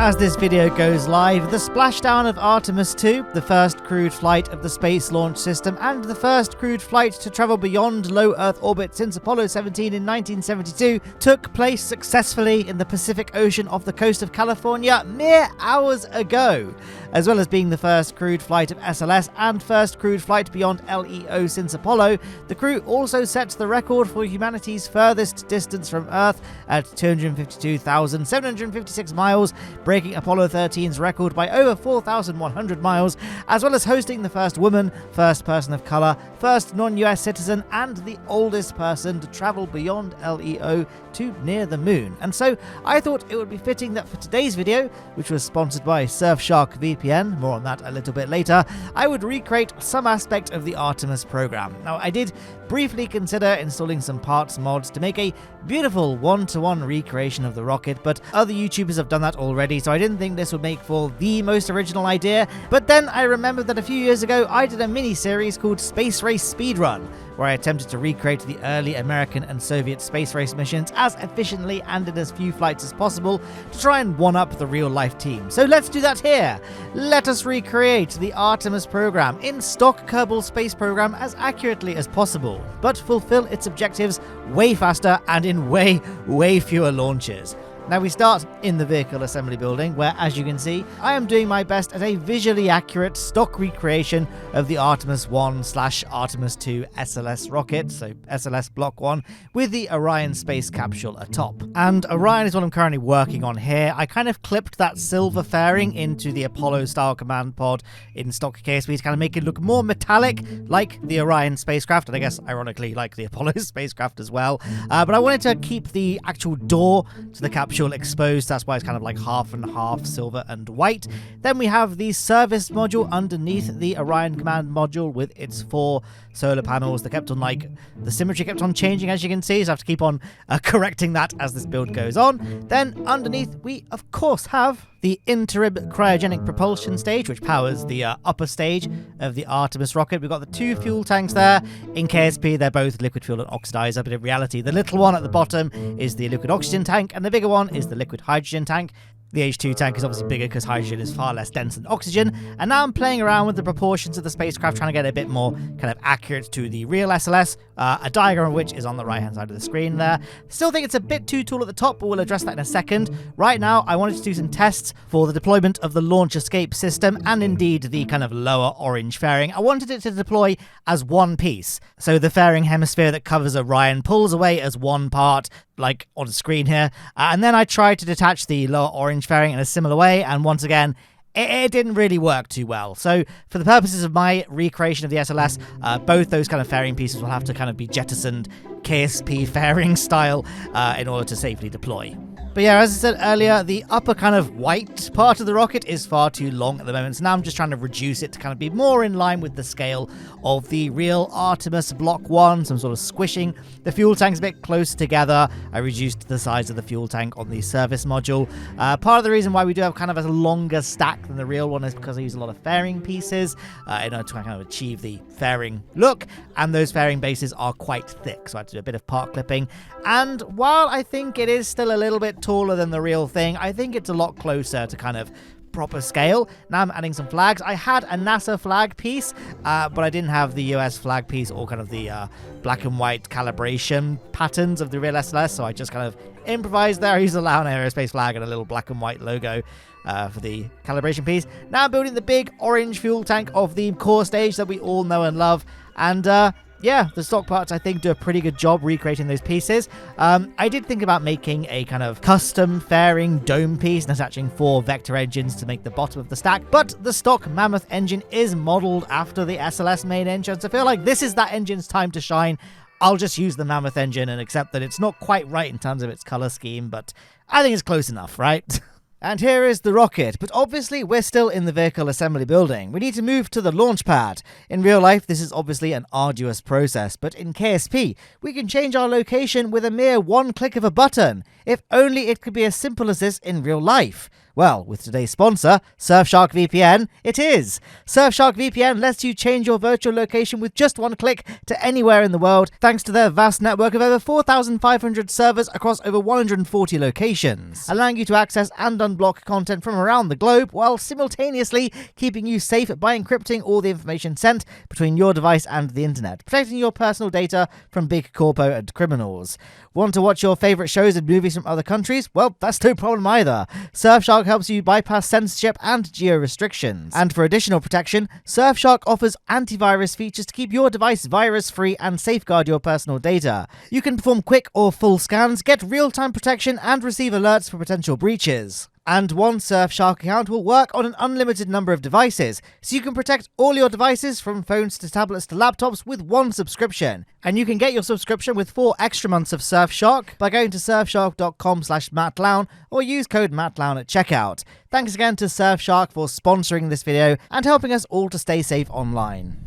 as this video goes live, the splashdown of Artemis II, the first crewed flight of the Space Launch System, and the first crewed flight to travel beyond low Earth orbit since Apollo 17 in 1972, took place successfully in the Pacific Ocean off the coast of California mere hours ago. As well as being the first crewed flight of SLS and first crewed flight beyond LEO since Apollo, the crew also set the record for humanity's furthest distance from Earth at 252,756 miles, breaking Apollo 13's record by over 4,100 miles, as well as hosting the first woman, first person of color, first non-US citizen, and the oldest person to travel beyond LEO to near the moon. And so I thought it would be fitting that for today's video, which was sponsored by Surfshark VPN, more on that a little bit later, I would recreate some aspect of the Artemis program. Now, I did briefly consider installing some parts mods to make a beautiful one-to-one recreation of the rocket, but other YouTubers have done that already, so I didn't think this would make for the most original idea. But then I remembered that a few years ago I did a mini-series called Space Race Speedrun, where I attempted to recreate the early American and Soviet space race missions as efficiently and in as few flights as possible to try and one-up the real-life team. So let's do that here. Let us recreate the Artemis program in stock Kerbal space program as accurately as possible, but fulfill its objectives way faster and in way fewer launches. Now we start in the vehicle assembly building, where, as you can see, I am doing my best at a visually accurate stock recreation of the Artemis 1/Artemis 2 SLS rocket, so SLS Block 1, with the Orion space capsule atop. And Orion is what I'm currently working on here. I kind of clipped that silver fairing into the Apollo-style command pod in stock KSP to kind of make it look more metallic, like the Orion spacecraft, and I guess, ironically, like the Apollo spacecraft as well. But I wanted to keep the actual door to the capsule exposed, that's why it's kind of like half and half silver and white. Then we have the service module underneath the Orion command module with its 4 solar panels that kept on, like, the symmetry kept on changing, as you can see, so I have to keep on correcting that as this build goes on. Then underneath we of course have the interib cryogenic propulsion stage, which powers the upper stage of the Artemis rocket. We've got the 2 fuel tanks there. In KSP, they're both liquid fuel and oxidizer, but in reality, the little one at the bottom is the liquid oxygen tank, and the bigger one is the liquid hydrogen tank. The H2 tank is obviously bigger because hydrogen is far less dense than oxygen, and now I'm playing around with the proportions of the spacecraft, trying to get a bit more kind of accurate to the real SLS, a diagram of which is on the right-hand side of the screen there. Still think it's a bit too tall at the top, but we'll address that in a second. Right now, I wanted to do some tests for the deployment of the launch escape system, and indeed the kind of lower orange fairing. I wanted it to deploy as one piece, so the fairing hemisphere that covers Orion pulls away as one part, like on the screen here, and then I tried to detach the lower orange fairing in a similar way, and once again it didn't really work too well. So for the purposes of my recreation of the SLS, both those kind of fairing pieces will have to kind of be jettisoned KSP fairing style in order to safely deploy. But yeah, as I said earlier, the upper kind of white part of the rocket is far too long at the moment, so now I'm just trying to reduce it to kind of be more in line with the scale of the real Artemis Block 1, some sort of squishing the fuel tanks a bit closer together. I reduced the size of the fuel tank on the service module. Part of the reason why we do have kind of a longer stack than the real one is because I use a lot of fairing pieces in order to kind of achieve the fairing look, and those fairing bases are quite thick, so I had to do a bit of part clipping. And while I think it is still a little bit taller than the real thing, I think it's a lot closer to kind of proper scale. Now I'm adding some flags. I had a NASA flag piece, but I didn't have the US flag piece or kind of the black and white calibration patterns of the real SLS, so I just kind of improvised there. I used the Lowne aerospace flag and a little black and white logo for the calibration piece. Now I'm building the big orange fuel tank of the core stage that we all know and love, and yeah, the stock parts, I think, do a pretty good job recreating those pieces. I did think about making a kind of custom fairing dome piece and attaching 4 vector engines to make the bottom of the stack, but the stock Mammoth engine is modeled after the SLS main engine, so I feel like this is that engine's time to shine. I'll just use the Mammoth engine and accept that it's not quite right in terms of its color scheme, but I think it's close enough, right? And here is the rocket, but obviously we're still in the vehicle assembly building. We need to move to the launch pad. In real life, this is obviously an arduous process, but in KSP, we can change our location with a mere one click of a button. If only it could be as simple as this in real life. Well, with today's sponsor, Surfshark VPN, it is. Surfshark VPN lets you change your virtual location with just one click to anywhere in the world, thanks to their vast network of over 4,500 servers across over 140 locations, allowing you to access and unblock content from around the globe while simultaneously keeping you safe by encrypting all the information sent between your device and the internet, protecting your personal data from big corpo and criminals. Want to watch your favourite shows and movies from other countries? Well, that's no problem either. Surfshark helps you bypass censorship and geo-restrictions. And for additional protection, Surfshark offers antivirus features to keep your device virus-free and safeguard your personal data. You can perform quick or full scans, get real-time protection, and receive alerts for potential breaches. And one Surfshark account will work on an unlimited number of devices, so you can protect all your devices from phones to tablets to laptops with one subscription. And you can get your subscription with 4 extra months of Surfshark by going to surfshark.com/MattLown or use code MattLown at checkout. Thanks again to Surfshark for sponsoring this video and helping us all to stay safe online.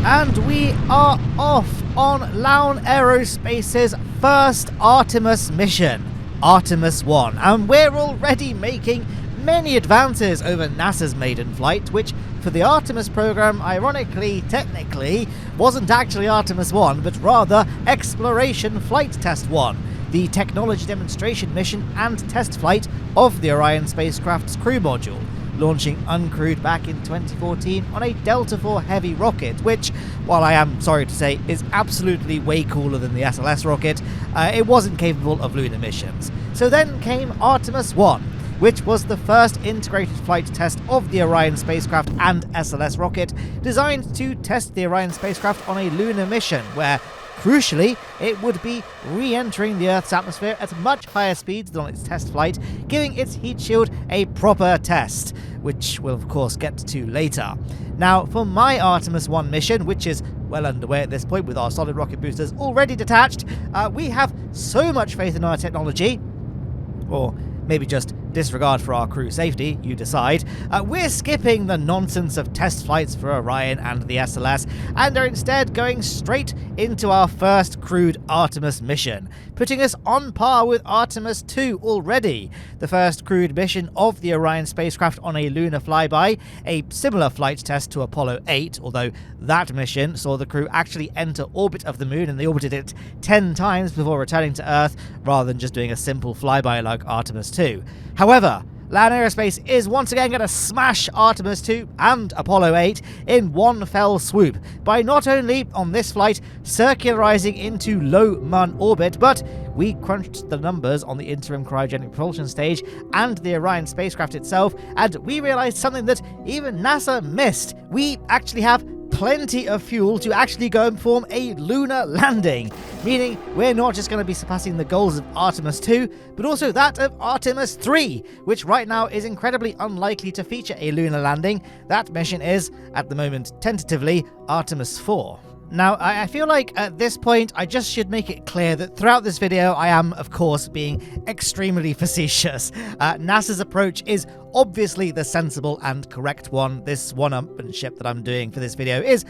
And we are off on Lowne Aerospace's first Artemis mission, Artemis I, and we're already making many advances over NASA's maiden flight, which for the Artemis program, ironically, technically, wasn't actually Artemis 1, but rather Exploration Flight Test 1, the technology demonstration mission and test flight of the Orion spacecraft's crew module, launching uncrewed back in 2014 on a Delta IV Heavy rocket, which, while I am sorry to say, is absolutely way cooler than the SLS rocket, it wasn't capable of lunar missions. So then came Artemis I, which was the first integrated flight test of the Orion spacecraft and SLS rocket, designed to test the Orion spacecraft on a lunar mission, where crucially, it would be re-entering the Earth's atmosphere at much higher speeds than on its test flight, giving its heat shield a proper test, which we'll of course get to later. Now, for my Artemis I mission, which is well underway at this point with our solid rocket boosters already detached, we have so much faith in our technology, or maybe just disregard for our crew safety, you decide. We're skipping the nonsense of test flights for Orion and the SLS, and are instead going straight into our first crewed Artemis mission, putting us on par with Artemis II already, the first crewed mission of the Orion spacecraft on a lunar flyby, a similar flight test to Apollo 8, although that mission saw the crew actually enter orbit of the moon, and they orbited it 10 times before returning to Earth, rather than just doing a simple flyby like Artemis II. However, Lowne Aerospace is once again going to smash Artemis II and Apollo 8 in one fell swoop by not only, on this flight, circularizing into low Mun orbit, but we crunched the numbers on the interim cryogenic propulsion stage and the Orion spacecraft itself, and we realized something that even NASA missed. We actually have plenty of fuel to actually go and perform a lunar landing, meaning we're not just going to be surpassing the goals of Artemis II, but also that of Artemis III, which right now is incredibly unlikely to feature a lunar landing. That mission is, at the moment, tentatively, Artemis IV. Now, I feel like at this point, I just should make it clear that throughout this video, I am, of course, being extremely facetious. NASA's approach is obviously the sensible and correct one. This one-upmanship that I'm doing for this video is,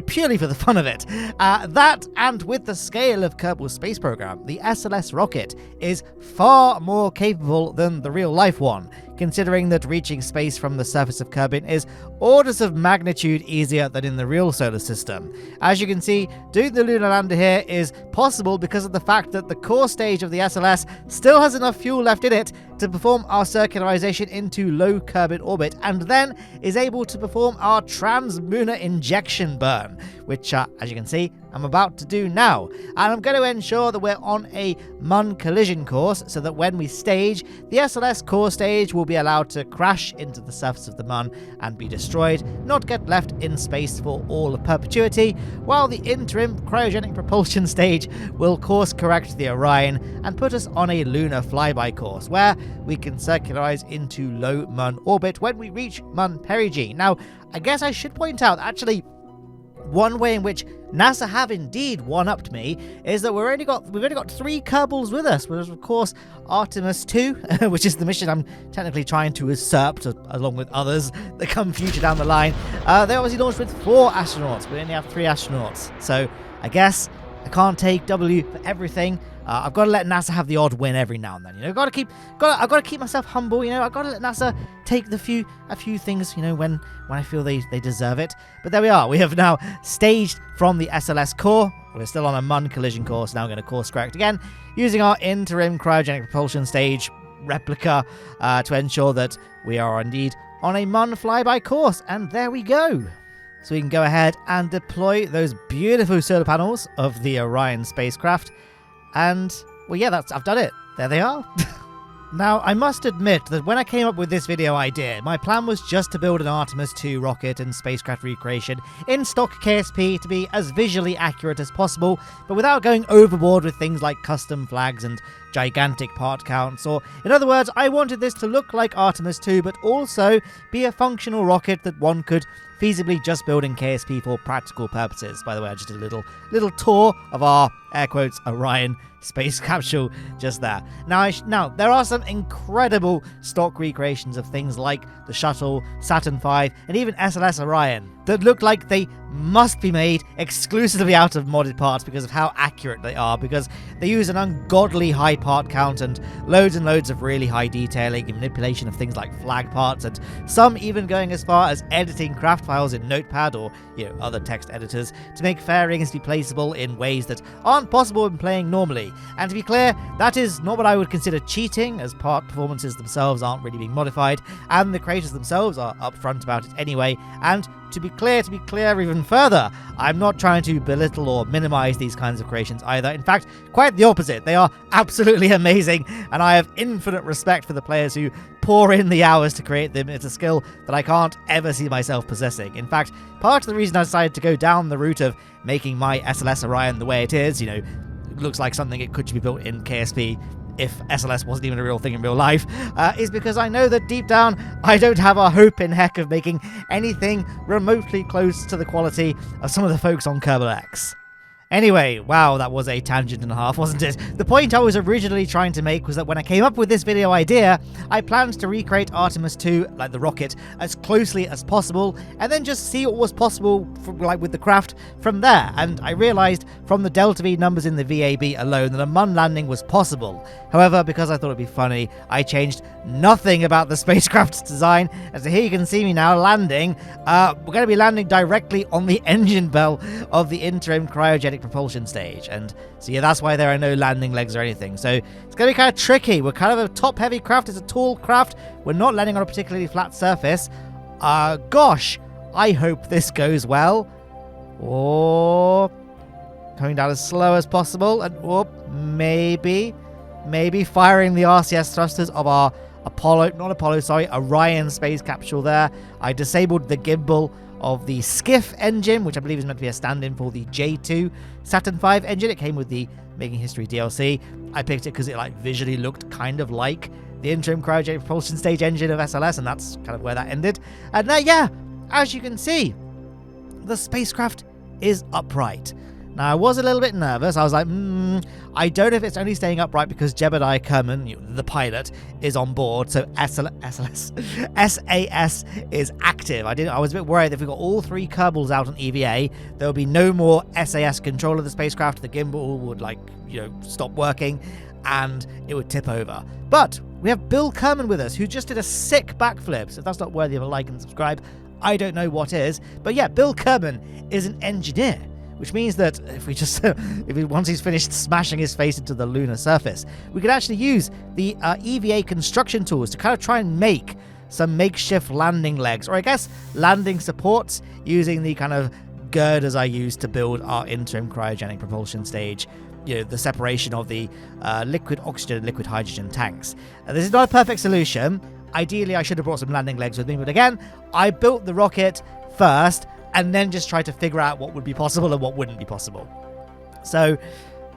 purely for the fun of it. That, and with the scale of Kerbal space program, the SLS rocket is far more capable than the real-life one, considering that reaching space from the surface of Kerbin is orders of magnitude easier than in the real solar system. As you can see, doing the lunar lander here is possible because of the fact that the core stage of the SLS still has enough fuel left in it to perform our circularization into low Kerbin orbit, and then is able to perform our trans-lunar injection burn, which, as you can see, I'm about to do now. And I'm going to ensure that we're on a Mun collision course, so that when we stage, the SLS core stage will be allowed to crash into the surface of the Mun and be destroyed, not get left in space for all of perpetuity, while the interim cryogenic propulsion stage will course correct the Orion and put us on a lunar flyby course, where we can circularize into low Mun orbit when we reach Mun perigee. Now, I guess I should point out, actually, one way in which NASA have indeed one-upped me is that we've only got 3 Kerbals with us, which is of course Artemis II, which is the mission I'm technically trying to usurp along with others that come future down the line. They obviously launched with 4 astronauts. We only have 3 astronauts, so I guess I can't take W for everything. I've got to let NASA have the odd win every now and then. You know, I've got to keep myself humble. You know, I've got to let NASA take a few things. You know, when I feel they deserve it. But there we are. We have now staged from the SLS core. We're still on a MUN collision course. Now we're going to course correct again using our interim cryogenic propulsion stage replica to ensure that we are indeed on a MUN flyby course. And there we go. So we can go ahead and deploy those beautiful solar panels of the Orion spacecraft. And, well, yeah, I've done it. There they are. Now, I must admit that when I came up with this video idea, my plan was just to build an Artemis II rocket and spacecraft recreation in stock KSP to be as visually accurate as possible, but without going overboard with things like custom flags and gigantic part counts. Or, in other words, I wanted this to look like Artemis II, but also be a functional rocket that one could feasibly just build in KSP for practical purposes. By the way, I just did a little tour of our, air quotes, Orion space capsule just there. Now, there are some incredible stock recreations of things like the shuttle, Saturn V, and even SLS Orion that look like they must be made exclusively out of modded parts because of how accurate they are, because they use an ungodly high part count and loads of really high detailing and manipulation of things like flag parts, and some even going as far as editing craft files in Notepad or, you know, other text editors to make fairings be placeable in ways that aren't possible in playing normally. And to be clear, that is not what I would consider cheating, as part performances themselves aren't really being modified, and the creators themselves are upfront about it anyway. And to be clear even further, I'm not trying to belittle or minimize these kinds of creations either. In fact, quite the opposite. They are absolutely amazing, and I have infinite respect for the players who pour in the hours to create them. It's a skill that I can't ever see myself possessing. In fact, part of the reason I decided to go down the route of making my SLS Orion the way it is, you know, looks like something it could be built in KSP if SLS wasn't even a real thing in real life, is because I know that deep down I don't have a hope in heck of making anything remotely close to the quality of some of the folks on Kerbal X. Anyway, wow, that was a tangent and a half, wasn't it? The point I was originally trying to make was that when I came up with this video idea, I planned to recreate Artemis II, like the rocket, as closely as possible, and then just see what was possible with the craft from there. And I realized from the delta V numbers in the VAB alone that a MUN landing was possible. However, because I thought it'd be funny, I changed nothing about the spacecraft's design. And so here you can see me now landing. We're going to be landing directly on the engine bell of the interim cryogenic propulsion stage, and so yeah, that's why there are no landing legs or anything. So it's gonna be kind of tricky. We're kind of a top heavy craft. It's a tall craft. We're not landing on a particularly flat surface. Gosh, I hope this goes well. Or coming down as slow as possible, and maybe firing the RCS thrusters of our Orion space capsule there. I disabled the gimbal of the Skiff engine, which I believe is meant to be a stand-in for the J2 Saturn V engine. It came with the Making History DLC. I picked it because it visually looked kind of like the interim cryogenic propulsion stage engine of SLS, and that's kind of where that ended. And yeah, as you can see, the spacecraft is upright. Now, I was a little bit nervous. I was like, I don't know if it's only staying upright because Jebediah Kerman, the pilot, is on board, so SAS is active. I was a bit worried that if we got all 3 Kerbals out on EVA, there would be no more SAS control of the spacecraft. The gimbal would, stop working, and it would tip over. But we have Bill Kerman with us, who just did a sick backflip. So if that's not worthy of a like and subscribe, I don't know what is. But yeah, Bill Kerman is an engineer, which means that once he's finished smashing his face into the lunar surface, we could actually use the EVA construction tools to kind of try and make some makeshift landing legs, or I guess landing supports, using the kind of girders I used to build our interim cryogenic propulsion stage. You know, the separation of the liquid oxygen and liquid hydrogen tanks. This is not a perfect solution. Ideally, I should have brought some landing legs with me, but again, I built the rocket first, and then just try to figure out what would be possible and what wouldn't be possible. So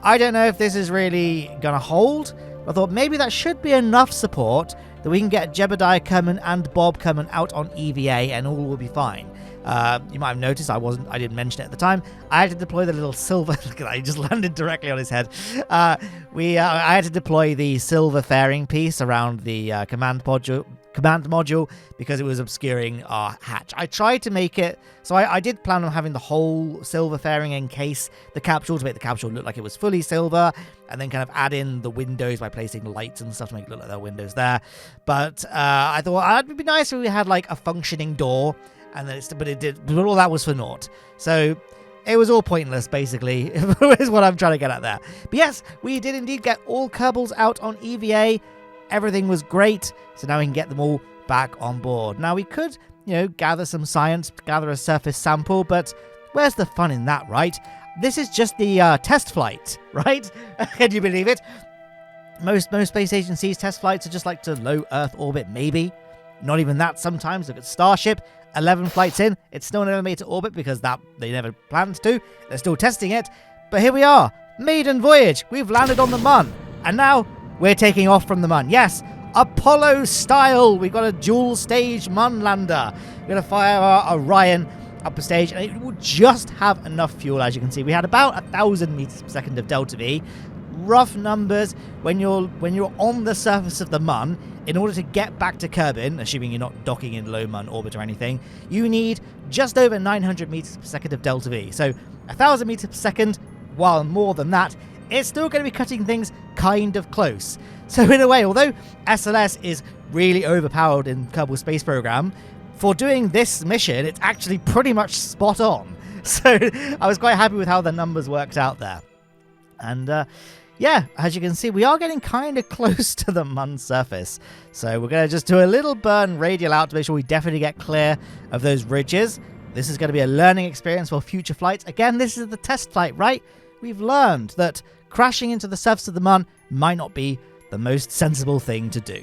I don't know if this is really going to hold. I thought maybe that should be enough support that we can get Jebediah Kerman and Bob Kerman out on EVA and all will be fine. You might have noticed I didn't mention it at the time. I had to deploy the little silver. Look at that, he just landed directly on his head. I had to deploy the silver fairing piece around the command module because it was obscuring our hatch. I tried to make it so I did plan on having the whole silver fairing encase the capsule to make the capsule look like it was fully silver, and then kind of add in the windows by placing lights and stuff to make it look like there are windows there. But I thought it'd be nice if we had like a functioning door. And then but all that was for naught. So it was all pointless, basically, is what I'm trying to get at there. But yes, we did indeed get all Kerbals out on EVA. Everything was great. So now we can get them all back on board. Now we could, gather some science, gather a surface sample, but where's the fun in that, right? This is just the test flight, right? Can you believe it? Most space agencies' test flights are just like to low Earth orbit, maybe. Not even that sometimes. Look at Starship. 11 flights in, it's still never made to orbit because they never planned to. They're still testing it. But here we are, maiden voyage. We've landed on the Mun. And now we're taking off from the Mun. Yes, Apollo style. We've got a dual stage Mun lander. We're going to fire our Orion up a stage, and it will just have enough fuel. As you can see, we had about 1,000 meters per second of delta V. Rough numbers, when you're on the surface of the Mun, in order to get back to Kerbin, assuming you're not docking in low Mun orbit or anything, you need just over 900 meters per second of delta V. So 1,000 meters per second, while more than that, it's still going to be cutting things kind of close. So in a way, although SLS is really overpowered in Kerbal Space Program, for doing this mission, it's actually pretty much spot on. So I was quite happy with how the numbers worked out there. And yeah, as you can see, we are getting kind of close to the Mun surface. So we're going to just do a little burn radial out to make sure we definitely get clear of those ridges. This is going to be a learning experience for future flights. Again, this is the test flight, right? We've learned that crashing into the surface of the Mun might not be the most sensible thing to do.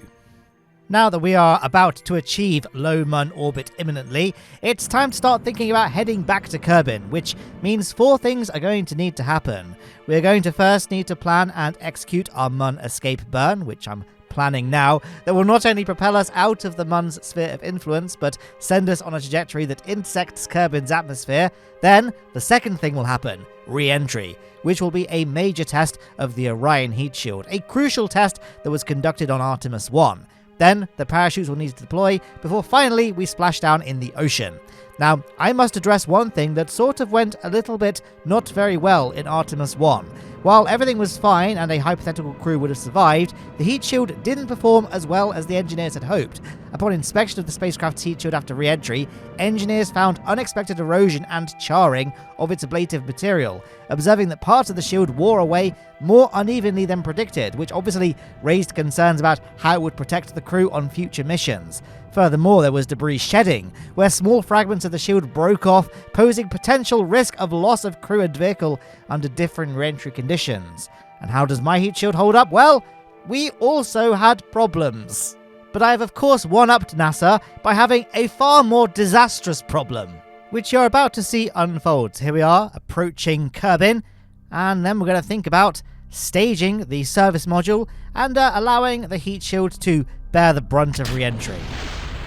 Now that we are about to achieve low Mun orbit imminently, it's time to start thinking about heading back to Kerbin, which means 4 things are going to need to happen. We're going to first need to plan and execute our Mun escape burn, which I'm planning now, that will not only propel us out of the Mun's sphere of influence, but send us on a trajectory that intersects Kerbin's atmosphere. Then, the second thing will happen, re-entry, which will be a major test of the Orion heat shield, a crucial test that was conducted on Artemis I. Then, the parachutes will need to deploy before finally we splash down in the ocean. Now, I must address one thing that sort of went a little bit not very well in Artemis I. While everything was fine and a hypothetical crew would have survived, the heat shield didn't perform as well as the engineers had hoped. Upon inspection of the spacecraft's heat shield after re-entry, engineers found unexpected erosion and charring of its ablative material, observing that parts of the shield wore away more unevenly than predicted, which obviously raised concerns about how it would protect the crew on future missions. Furthermore, there was debris shedding, where small fragments of the shield broke off, posing potential risk of loss of crew and vehicle under different re-entry conditions. And how does my heat shield hold up? Well, we also had problems. But I have of course one-upped NASA by having a far more disastrous problem, which you're about to see unfold. Here we are, approaching Kerbin, and then we're going to think about staging the service module and allowing the heat shield to bear the brunt of re-entry.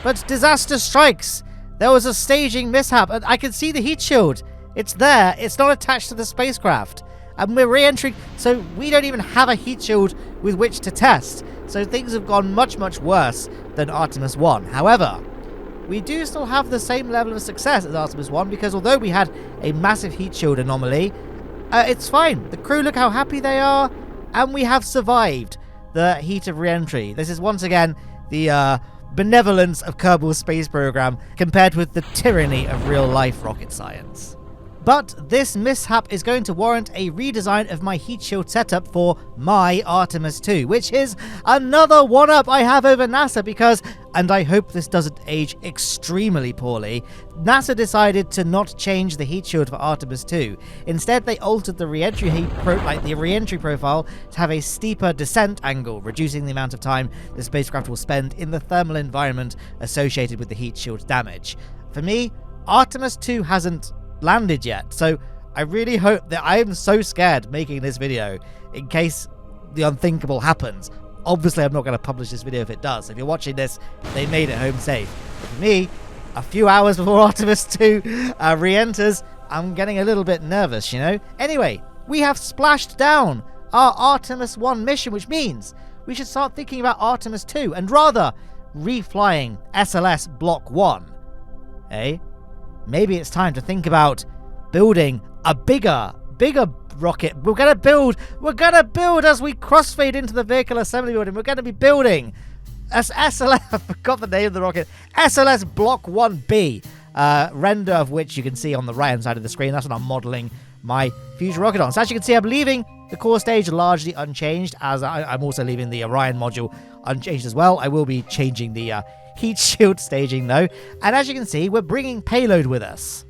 But disaster strikes! There was a staging mishap, and I can see the heat shield. It's there, it's not attached to the spacecraft. And we're re-entering, so we don't even have a heat shield with which to test. So things have gone much, much worse than Artemis I. However, we do still have the same level of success as Artemis I, because although we had a massive heat shield anomaly, it's fine. The crew, look how happy they are, and we have survived the heat of re-entry. This is once again the benevolence of Kerbal Space Program compared with the tyranny of real-life rocket science. But this mishap is going to warrant a redesign of my heat shield setup for my Artemis II, which is another one-up I have over NASA because, and I hope this doesn't age extremely poorly, NASA decided to not change the heat shield for Artemis II. Instead, they altered the re-entry profile to have a steeper descent angle, reducing the amount of time the spacecraft will spend in the thermal environment associated with the heat shield damage. For me, Artemis II hasn't landed yet, so I really hope that I am so scared making this video in case the unthinkable happens. Obviously I'm not going to publish this video if it does. If you're watching this, they made it home safe. But for me, a few hours before Artemis II re-enters, I'm getting a little bit nervous, you know? Anyway, we have splashed down our Artemis I mission, which means we should start thinking about Artemis II and rather reflying SLS Block 1. Eh? Maybe it's time to think about building a bigger rocket. We're gonna build as we crossfade into the vehicle assembly building. We're gonna be building SLS, I forgot the name of the rocket, SLS Block 1B, render of which you can see on the right hand side of the screen. That's what I'm modeling my future rocket on. So as you can see, I'm leaving the core stage largely unchanged, as I'm also leaving the Orion module unchanged as well. I will be changing the heat shield staging though, and as you can see, we're bringing payload with us.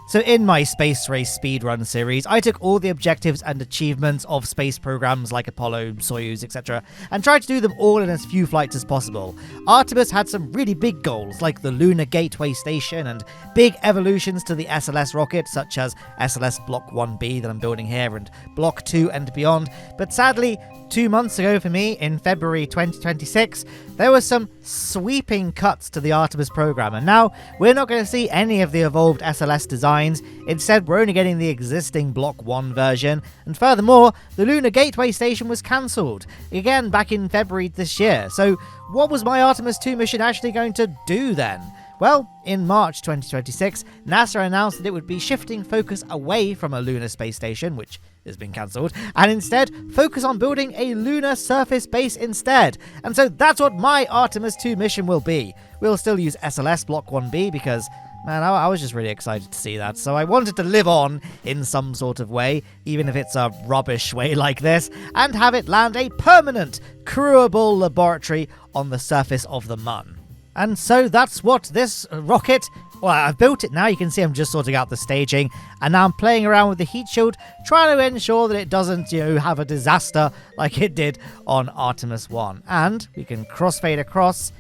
So in my space race speedrun series, I took all the objectives and achievements of space programs like Apollo, Soyuz, etc., and tried to do them all in as few flights as possible. Artemis had some really big goals, like the Lunar Gateway Station, and big evolutions to the SLS rocket, such as SLS Block 1B that I'm building here, and Block 2 and beyond. But sadly, 2 months ago for me, in February 2026, there were some sweeping cuts to the Artemis program, and now we're not going to see any of the evolved SLS designs. Instead, we're only getting the existing Block 1 version, and furthermore, the Lunar Gateway Station was cancelled, again back in February this year. So what was my Artemis II mission actually going to do then? Well, in March 2026, NASA announced that it would be shifting focus away from a lunar space station, which has been cancelled, and instead focus on building a lunar surface base instead. And so that's what my Artemis II mission will be. We'll still use SLS Block 1B because, man, I was just really excited to see that. So I wanted to live on in some sort of way, even if it's a rubbish way like this, and have it land a permanent, crewable laboratory on the surface of the Mun. And so that's what this rocket, well, I've built it now. You can see I'm just sorting out the staging, and now I'm playing around with the heat shield, trying to ensure that it doesn't, have a disaster like it did on Artemis 1. And we can crossfade across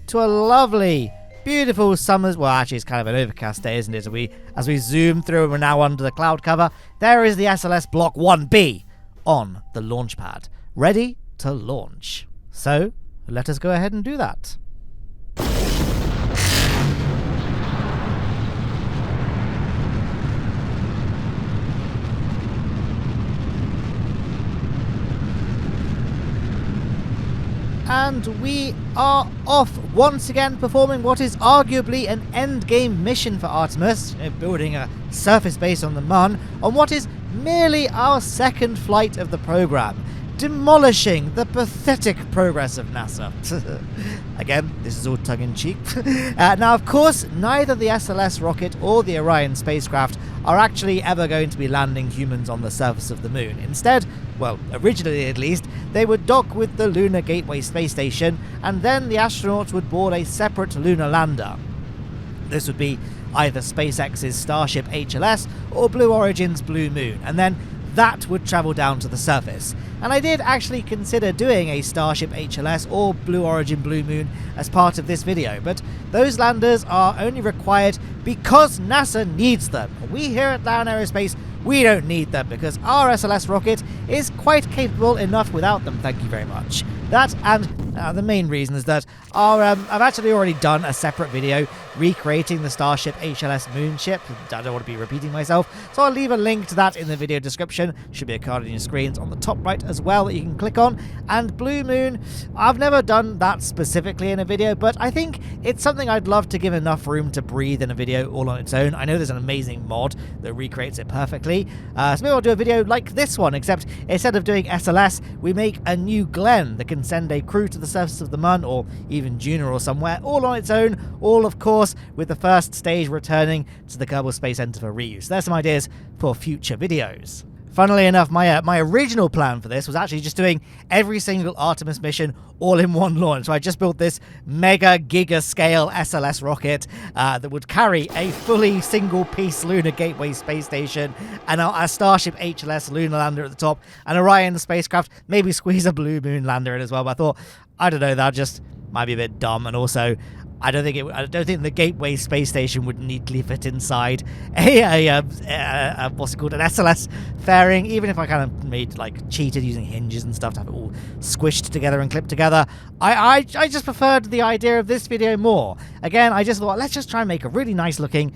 to a lovely, beautiful summer's, well, actually it's kind of an overcast day, isn't it? As we zoom through and we're now under the cloud cover, there is the SLS Block 1B on the launch pad, ready to launch. So let us go ahead and do that. And we are off once again, performing what is arguably an endgame mission for Artemis, building a surface base on the Mun, on what is merely our second flight of the program, demolishing the pathetic progress of NASA. Again, this is all tongue-in-cheek. Now, of course, neither the SLS rocket or the Orion spacecraft are actually ever going to be landing humans on the surface of the Moon. Instead, well, originally at least, they would dock with the Lunar Gateway Space Station, and then the astronauts would board a separate lunar lander. This would be either SpaceX's Starship HLS or Blue Origin's Blue Moon, and then that would travel down to the surface. And I did actually consider doing a Starship HLS or Blue Origin Blue Moon as part of this video, but those landers are only required because NASA needs them. We here at Lowne Aerospace, we don't need them because our SLS rocket is quite capable enough without them, thank you very much. That, and the main reason is that I've actually already done a separate video recreating the Starship HLS MoonShip. I don't want to be repeating myself, so I'll leave a link to that in the video description. Should be a card on your screens on the top right as well that you can click on. And Blue Moon, I've never done that specifically in a video, but I think it's something I'd love to give enough room to breathe in a video all on its own. I know there's an amazing mod that recreates it perfectly, so maybe I'll do a video like this one, except instead of doing SLS, we make a new Glenn that can send a crew to the surface of the Mun, or even Juno or somewhere, all on its own, all of course with the first stage returning to the Kerbal Space Center for reuse. There's some ideas for future videos. Funnily enough, my original plan for this was actually just doing every single Artemis mission all in one launch. So I just built this mega giga scale SLS rocket that would carry a fully single-piece Lunar Gateway Space Station and a Starship HLS lunar lander at the top, and Orion spacecraft, maybe squeeze a Blue Moon lander in as well. But I thought, I don't know, that just might be a bit dumb, and also I don't think the Gateway space station would neatly fit inside what's it called, an SLS fairing. Even if I kind of cheated using hinges and stuff to have it all squished together and clipped together, I just preferred the idea of this video more. Again, I just thought, let's just try and make a really nice looking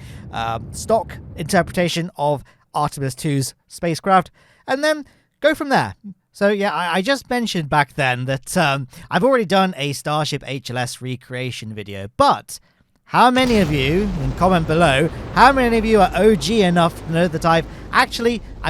stock interpretation of Artemis II's spacecraft, and then go from there. So yeah, I just mentioned back then that I've already done a Starship HLS recreation video, but how many of you, and comment below, how many of you are OG enough to know that I've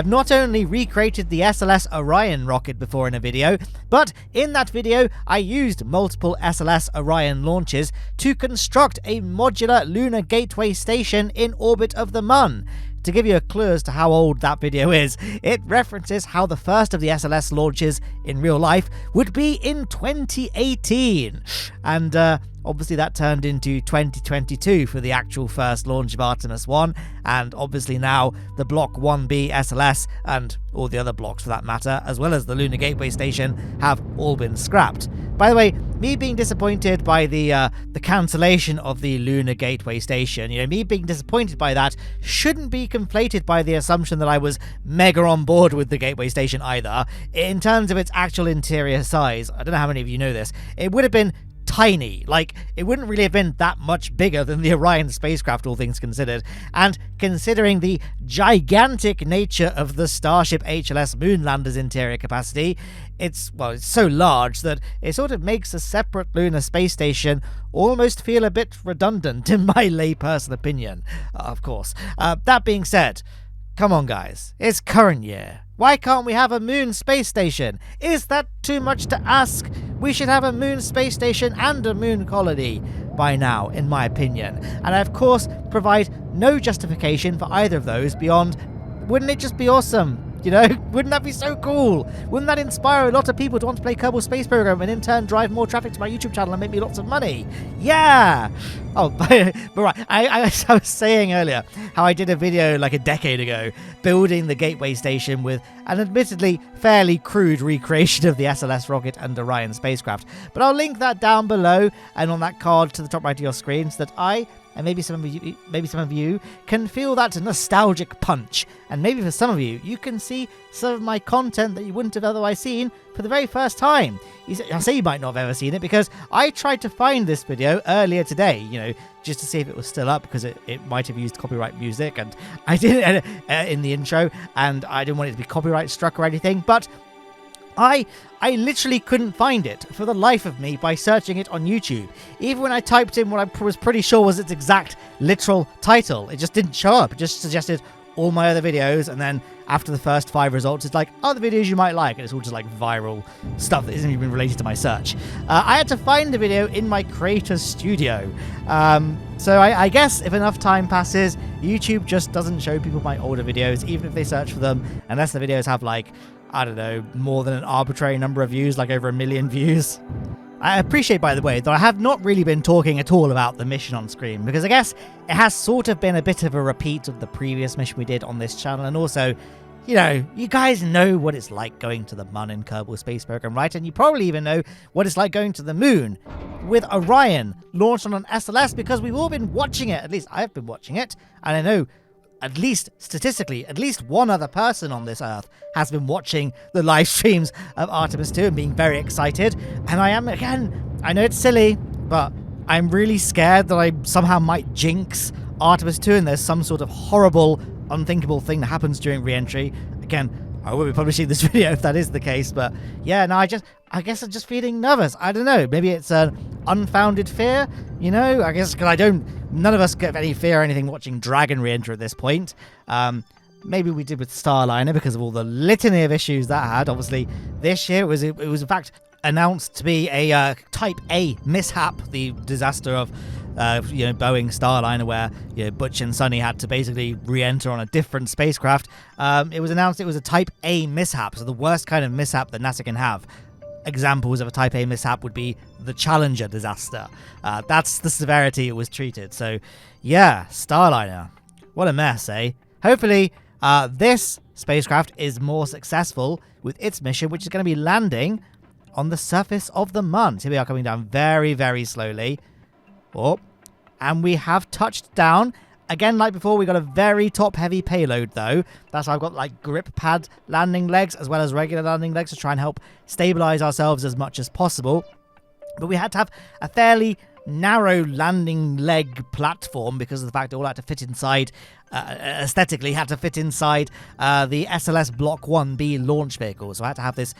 not only recreated the SLS Orion rocket before in a video, but in that video I used multiple SLS Orion launches to construct a modular lunar gateway station in orbit of the Mun. To give you a clue as to how old that video is, it references how the first of the SLS launches in real life would be in 2018. And obviously that turned into 2022 for the actual first launch of Artemis I, and obviously now the Block 1B SLS, and all the other blocks for that matter, as well as the Lunar Gateway Station, have all been scrapped. By the way, me being disappointed by the cancellation of the Lunar Gateway Station, me being disappointed by that shouldn't be conflated by the assumption that I was mega on board with the Gateway Station either. In terms of its actual interior size, I don't know how many of you know this, it would have been tiny. It wouldn't really have been that much bigger than the Orion spacecraft, all things considered. And considering the gigantic nature of the Starship HLS Moonlander's interior capacity, it's so large that it sort of makes a separate lunar space station almost feel a bit redundant, in my layperson opinion, of course. That being said, come on guys, it's current year. Why can't we have a moon space station? Is that too much to ask? We should have a moon space station and a moon colony by now, in my opinion. And I, of course, provide no justification for either of those beyond, wouldn't it just be awesome? Wouldn't that be so cool? Wouldn't that inspire a lot of people to want to play Kerbal Space Program and in turn drive more traffic to my YouTube channel and make me lots of money? Yeah! Oh, but right, I was saying earlier how I did a video like a decade ago building the Gateway Station with an admittedly fairly crude recreation of the SLS rocket and Orion spacecraft. But I'll link that down below and on that card to the top right of your screen so that I, and maybe some of you can feel that nostalgic punch. And maybe for some of you, you can see some of my content that you wouldn't have otherwise seen for the very first time. I say you might not have ever seen it because I tried to find this video earlier today, just to see if it was still up, because it might have used copyright music, and I did it in the intro, and I didn't want it to be copyright struck or anything, but I literally couldn't find it for the life of me by searching it on YouTube. Even when I typed in what I was pretty sure was its exact literal title, it just didn't show up. It just suggested all my other videos, and then after the first 5 results, it's like, other videos you might like, and it's all just viral stuff that isn't even related to my search. I had to find the video in my creator's studio. So I guess if enough time passes, YouTube just doesn't show people my older videos, even if they search for them, unless the videos have I don't know, more than an arbitrary number of views, over 1 million views. I appreciate, by the way, that I have not really been talking at all about the mission on screen, because I guess it has sort of been a bit of a repeat of the previous mission we did on this channel, and also, you guys know what it's like going to the Mun in Kerbal Space Program, right? And you probably even know what it's like going to the Moon with Orion launched on an SLS, because we've all been watching it. At least I've been watching it, and I know at least statistically, at least one other person on this earth has been watching the live streams of Artemis II and being very excited. And I am, again, I know it's silly, but I'm really scared that I somehow might jinx Artemis II and there's some sort of horrible, unthinkable thing that happens during re-entry. Again, I will be publishing this video if that is the case, but yeah, no, I guess I'm just feeling nervous. I don't know, maybe it's an unfounded fear, I guess because none of us get any fear or anything watching Dragon re-enter at this point. Maybe we did with Starliner because of all the litany of issues that had. Obviously, this year it was in fact announced to be a Type A mishap, the disaster of Boeing Starliner, where Butch and Sonny had to basically re-enter on a different spacecraft. It was announced it was a Type A mishap, so the worst kind of mishap that NASA can have. Examples of a Type A mishap would be the Challenger disaster. That's the severity it was treated. So, yeah, Starliner. What a mess, eh? Hopefully, this spacecraft is more successful with its mission, which is going to be landing on the surface of the Mun. So here we are coming down very, very slowly. Oh, and we have touched down. Again, like before, we got a very top-heavy payload, though. That's why I've got, like, grip pad landing legs as well as regular landing legs to try and help stabilize ourselves as much as possible. But we had to have a fairly narrow landing leg platform because of the fact it all had to fit inside, aesthetically had to fit inside the SLS Block 1B launch vehicle. So I had to have this.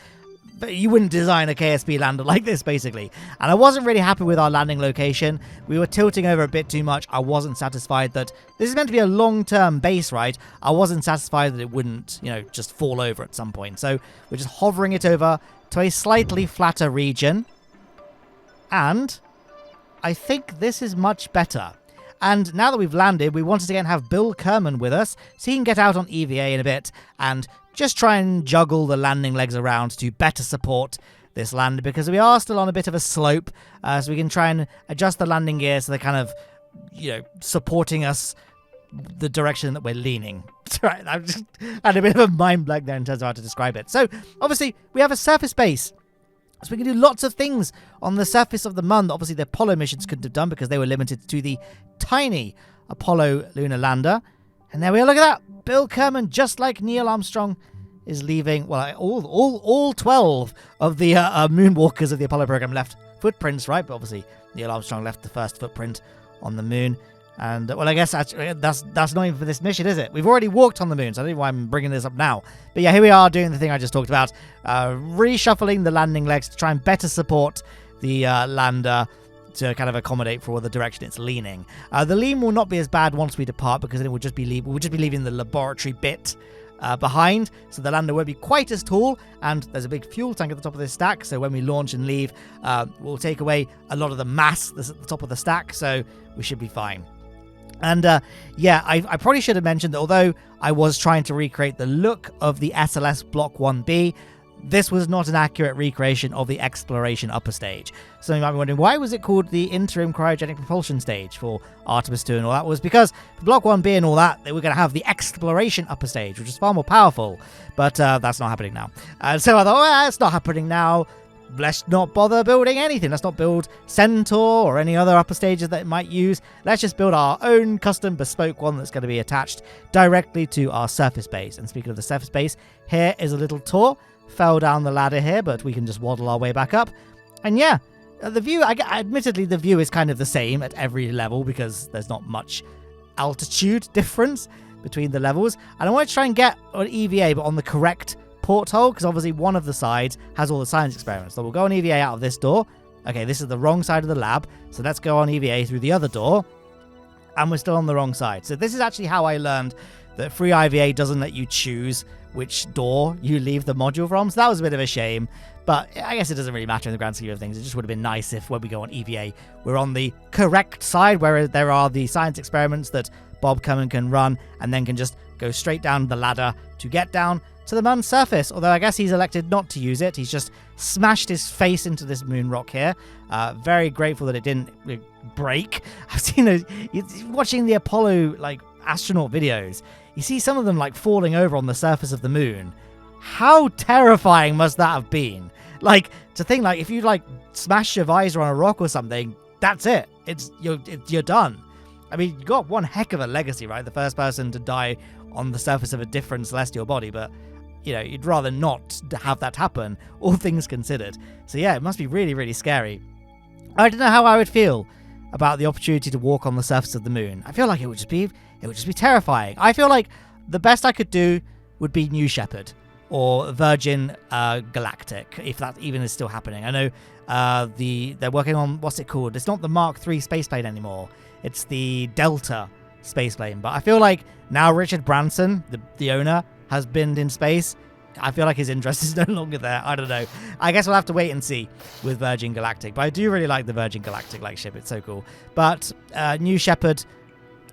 You wouldn't design a KSP lander like this, basically. And I wasn't really happy with our landing location. We were tilting over a bit too much. I wasn't satisfied that this is meant to be a long-term base, right? I wasn't satisfied that it wouldn't, you know, just fall over at some point. So we're just hovering it over to a slightly flatter region. And I think this is much better. And now that we've landed, we wanted to again have Bill Kerman with us, so he can get out on EVA in a bit and just try and juggle the landing legs around to better support this land, because we are still on a bit of a slope, so we can try and adjust the landing gear so they're kind of, you know, supporting us the direction that we're leaning. Right, I've just had a bit of a mind blank there in terms of how to describe it. So, obviously, we have a surface base. So we can do lots of things on the surface of the Mun that obviously the Apollo missions couldn't have done because they were limited to the tiny Apollo lunar lander. And there we are, look at that. Bill Kerman, just like Neil Armstrong, is leaving, well, all 12 of the moonwalkers of the Apollo program left footprints, right? But obviously Neil Armstrong left the first footprint on the moon. And, well, I guess that's not even for this mission, is it? We've already walked on the moon, so I don't know why I'm bringing this up now. But yeah, here we are doing the thing I just talked about. Reshuffling the landing legs to try and better support the lander to kind of accommodate for the direction it's leaning. The lean will not be as bad once we depart, because then it will just be leaving the laboratory bit behind, so the lander won't be quite as tall, and there's a big fuel tank at the top of this stack, so when we launch and leave, we'll take away a lot of the mass that's at the top of the stack, so we should be fine. And yeah, I probably should have mentioned that although I was trying to recreate the look of the SLS Block 1B, this was not an accurate recreation of the exploration upper stage. So you might be wondering, why was it called the interim cryogenic propulsion stage for Artemis II and all that? Was because for Block 1B and all that, they were going to have the exploration upper stage, which is far more powerful. But that's not happening now. So I thought, well, it's not happening now. Let's not bother building anything. Let's not build Centaur or any other upper stages that it might use. Let's just build our own custom bespoke one that's going to be attached directly to our surface base. And speaking of the surface base, here is a little tour. Fell down the ladder here, but we can just waddle our way back up. And yeah, the view, admittedly, the view is kind of the same at every level because there's not much altitude difference between the levels. And I want to try and get an EVA, but on the correct porthole, because obviously one of the sides has all the science experiments. So we'll go on EVA out of this door. Okay, this is the wrong side of the lab, so let's go on EVA through the other door, and we're still on the wrong side. So this is actually how I learned that free IVA doesn't let you choose which door you leave the module from, so that was a bit of a shame, but I guess it doesn't really matter in the grand scheme of things. It just would have been nice if when we go on EVA, we're on the correct side where there are the science experiments that Bob Kerman can run, and then can just go straight down the ladder to get down to the Mun's surface, although I guess he's elected not to use it. He's just smashed his face into this moon rock here. Very grateful that it didn't break. I've seen those, watching the Apollo astronaut videos, you see some of them falling over on the surface of the moon. How terrifying must that have been? To think if you smash your visor on a rock or something, that's it. You're done. I mean, you got one heck of a legacy, right? The first person to die on the surface of a different celestial body, but you'd rather not have that happen, all things considered. So yeah, it must be really, really scary. I don't know how I would feel about the opportunity to walk on the surface of the moon. I feel like it would just be terrifying. I feel like the best I could do would be New Shepard or Virgin Galactic, if that even is still happening. I know they're working on, what's it called? It's not the Mark III spaceplane anymore. It's the Delta spaceplane. But I feel like now Richard Branson, the owner, has been in space. I feel like his interest is no longer there. I don't know. I guess we'll have to wait and see with Virgin Galactic. But I do really like the Virgin Galactic ship. It's so cool. But New Shepard,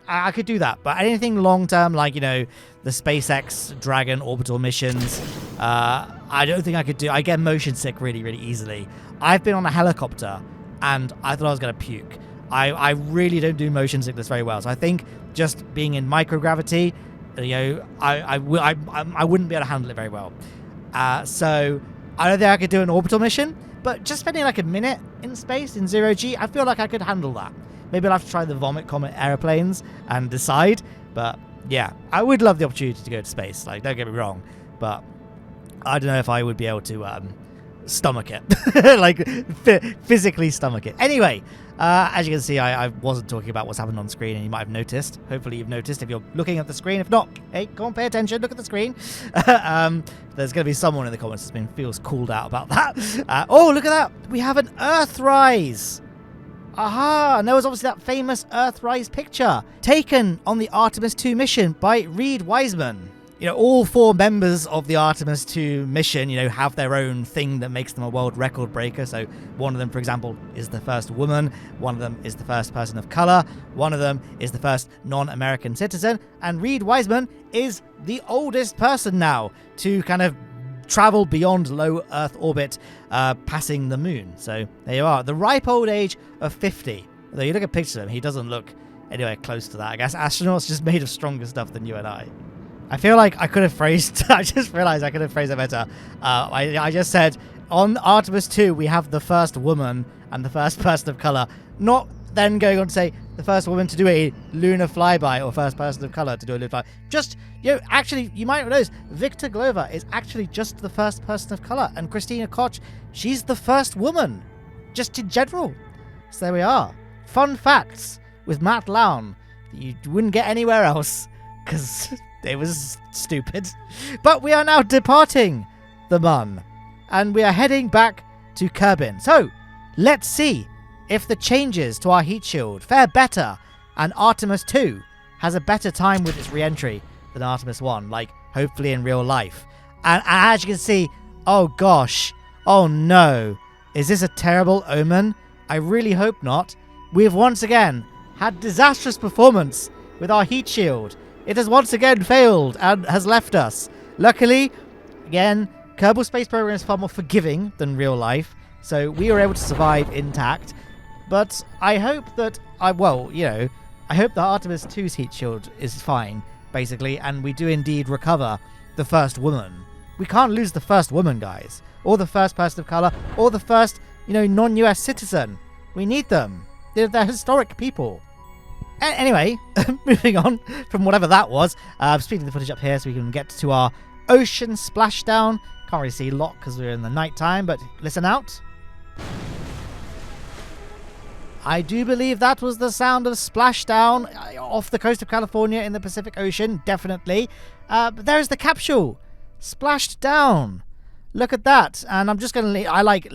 I could do that. But anything long-term, the SpaceX Dragon orbital missions, I don't think I could do. I get motion sick really, really easily. I've been on a helicopter, and I thought I was going to puke. I really don't do motion sickness very well. So I think just being in microgravity, I wouldn't be able to handle it very well. So I don't think I could do an orbital mission, but just spending a minute in space in 0G, I feel like I could handle that. Maybe I'll have to try the Vomit Comet aeroplanes and decide. But yeah, I would love the opportunity to go to space. Like, don't get me wrong, but I don't know if I would be able to stomach it, like physically stomach it. Anyway, as you can see, I wasn't talking about what's happened on screen, and you might have noticed. Hopefully you've noticed if you're looking at the screen. If not, hey, go on, pay attention, look at the screen. There's going to be someone in the comments that's feels called out about that. Oh, look at that. We have an Earthrise. Aha, and there was obviously that famous Earthrise picture taken on the Artemis II mission by Reed Wiseman. You know, all 4 members of the Artemis II mission, you know, have their own thing that makes them a world record breaker. So one of them, for example, is the first woman. One of them is the first person of color. One of them is the first non-American citizen. And Reed Wiseman is the oldest person now to kind of travel beyond low Earth orbit, passing the moon. So there you are. The ripe old age of 50. Though you look at pictures of him, he doesn't look anywhere close to that. I guess astronauts just made of stronger stuff than you and I. I feel like I could have phrased... I just realized I could have phrased it better. I just said, on Artemis II, we have the first woman and the first person of color. Not then going on to say the first woman to do a lunar flyby or first person of color to do a lunar flyby. Just, you know, actually, you might know this. Victor Glover is actually just the first person of color. And Christina Koch, she's the first woman. Just in general. So there we are. Fun facts with Matt Lowne that you wouldn't get anywhere else. Because... it was stupid. But we are now departing the Mun. And we are heading back to Kerbin. So, let's see if the changes to our heat shield fare better and Artemis II has a better time with its re-entry than Artemis 1. Like, hopefully in real life. And as you can see, oh gosh. Oh no. Is this a terrible omen? I really hope not. We have once again had disastrous performance with our heat shield. It has once again failed and has left us. Luckily, again, Kerbal Space Program is far more forgiving than real life, so we were able to survive intact. But I hope that, I hope that Artemis II's heat shield is fine, basically, and we do indeed recover the first woman. We can't lose the first woman, guys, or the first person of color, or the first, non-US citizen. We need them. They're historic people. Anyway, moving on from whatever that was, speeding the footage up here so we can get to our ocean splashdown. Can't really see a lot because we're in the night time, but listen out. I do believe that was the sound of splashdown off the coast of California in the Pacific Ocean, definitely. But there's the capsule, splashed down. Look at that. And I'm just going to... I like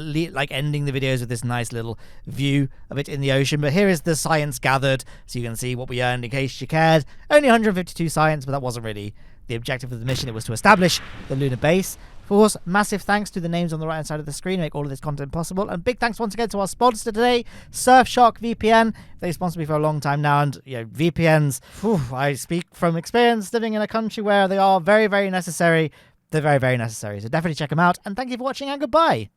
ending the videos with this nice little view of it in the ocean. But here is the science gathered, so you can see what we earned in case you cared. Only 152 science, but that wasn't really the objective of the mission. It was to establish the lunar base. Of course, massive thanks to the names on the right-hand side of the screen to make all of this content possible. And big thanks once again to our sponsor today, Surfshark VPN. They've sponsored me for a long time now. And, VPNs, I speak from experience living in a country where they are very, very necessary. They're very, very necessary. So definitely check them out. And thank you for watching, and goodbye.